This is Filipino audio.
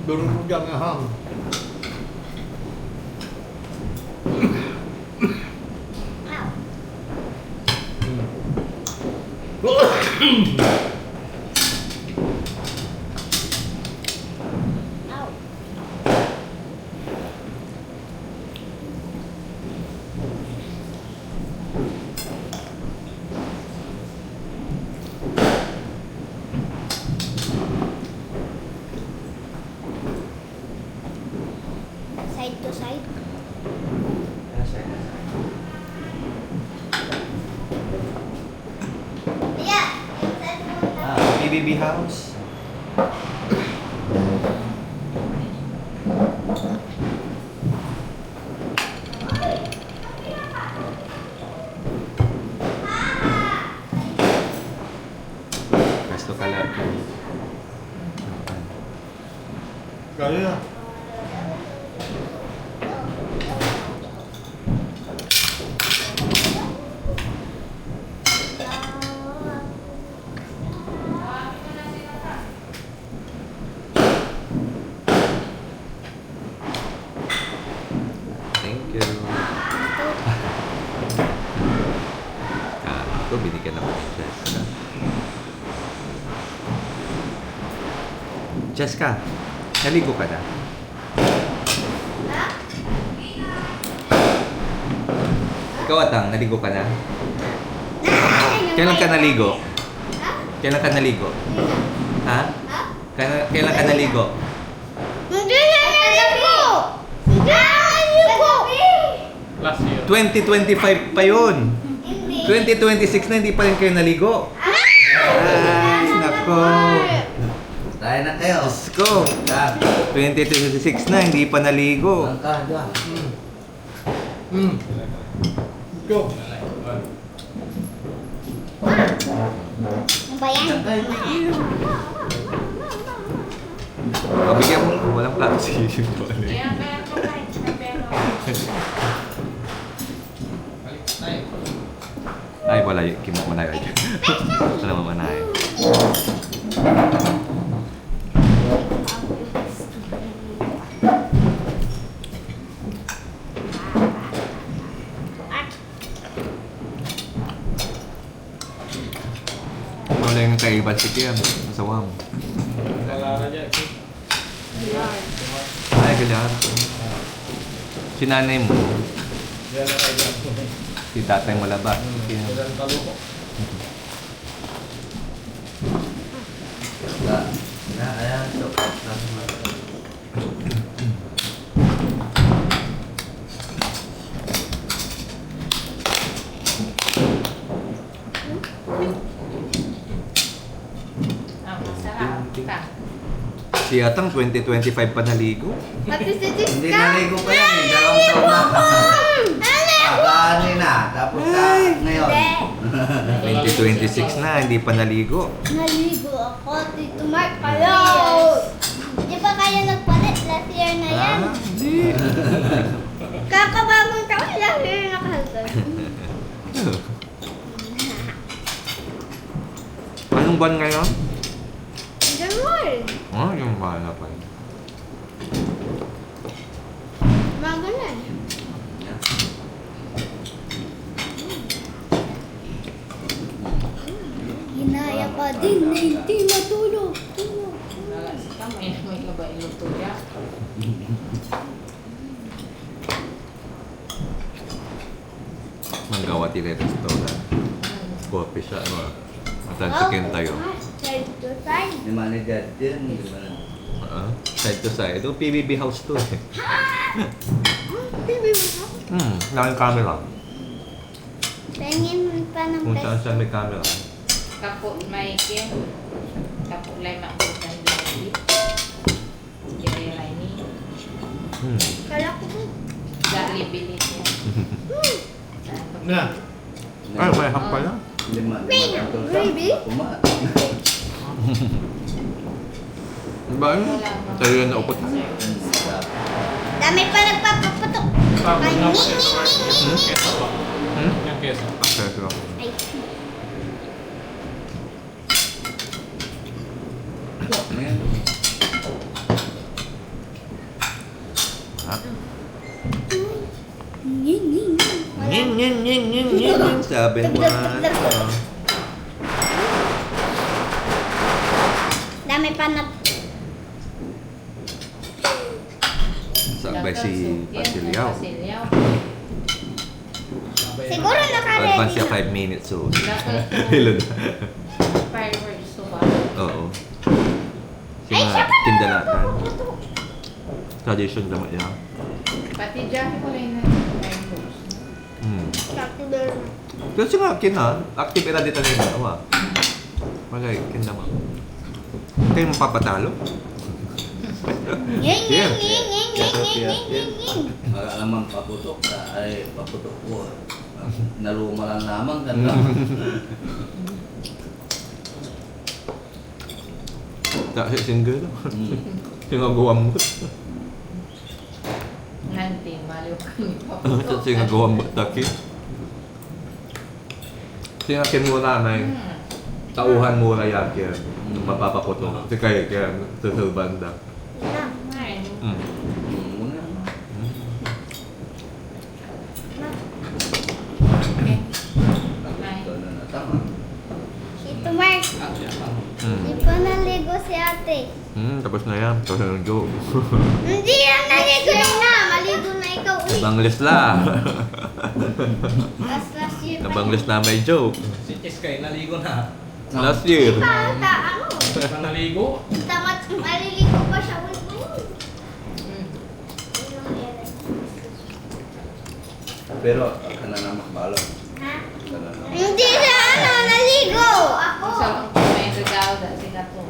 Durog yang ahang. Side to side. Yeah. PBB house. Gusto ka lang. Kaya. Thank you. Kala ko, binigyan ako ni Jessica. Jessica, naligo ka na? Ikaw, Atang, naligo ka na? Kailan ka naligo? Kailan ka naligo? Ha? Kailan ka naligo? Hindi naligo! Hindi naligo! Last year. 2025 pa yun. 2026 na hindi pa rin kayo naligo. Ay, nako. Tayo na kayo. Diyos ko. 2026 na, hindi pa naligo. Langkah dyan. Go. Ano ba yan? Pabigyan mo, walang plato si Ay, wala yun. Kimamanay ay. Wala mamanay. Wala yung kaiban si Kiam. Masawa mo. Wala na dyan. Ay, ganyan. Si nanay mo, Yan na kayo. si tatay mo laba. Si Kiam. Yan taluko. Ayan. Si Atang 2025 pa naligo. Pati si Tis Hindi ka. naligo pa yan eh. 2 taon na. Kanina. Tapos ngayon. 2026 na, hindi pa naligo. Naligo ako, Tito Mark. Hello! Di ba kaya nagpalit? Last year na yan. Hindi. Kakabagong taon, last year na kahagod. Anong buwan ngayon? January. Oh, yung bahala pa yun. Bago na. Hinaya pa din na hindi matulog. Tulog. Manggawa tila restaurant. Coffee siya, ano. Matan chicken tayo. Side to side. May manager din. Side to side. Ito PBB house to eh. Baby mo. Laking camera. Pengin pa ng Kung saan best. saan may camera. Kapok may kin. Kapok lay mabutan lagi. Jadi ini Kala ko po. dari bilit niya. Na. Ay, may hap pala. Baby? Diba yun? Sa'yo yan na upot. Dami pa nagpapaputok. Tapos Ay, na ning, po. ning, ning, ning, ning. Kesa pa. Yung kesa. Okay, so. Ay, Ha? Nging, nging, nging. Wala. Nging, nging, nging, nging, nging. Sabi mo nga. Dami pa na. Sabay si Pasilyaw. Pasilyaw. Siguro naka-ready Advance siya na. 5 minutes so. Dapat Hilo na. fireworks to ba? Oo. Ay, siya Siya pa tindalatan. Tradition naman yan. Pati dyan ko lang na fireworks. Kasi nga, kina, active era dito na yung dalawa. Malay, kina mo. Kayo mapapatalo. Nging, Yeah. nging, nging, nging, nging, nging, nging, nging, nging. Mag-alamang paputok na ay paputok ko. Naluma lang naman ganda. Dahil single. Hmm. Sinagawa mo. Nanti, maliw kami Ito sinagawa mo. Taki. Sinakin mo na na yung tauhan mo na yan kaya mapapaputok. Kasi kaya sa banda. Mm. Muna. Okay. Ito na natama. Ito, Mark. Di pa naligo si ate. Tapos na yan. Tapos na yung joke. Hindi yan naligo na. Maligo na ikaw. Uy. Nabanglis la. Last year pa. Nabanglis na may joke. Si Cheskay, naligo na. Last year. Ano? Di pa naligo? Tamat, maliligo pa siya. Uy, uy. Pero ka na naman balo. Ha? Ka na naman. Hindi siya naligo. Ako. Isa lang may regalo dahil sila to.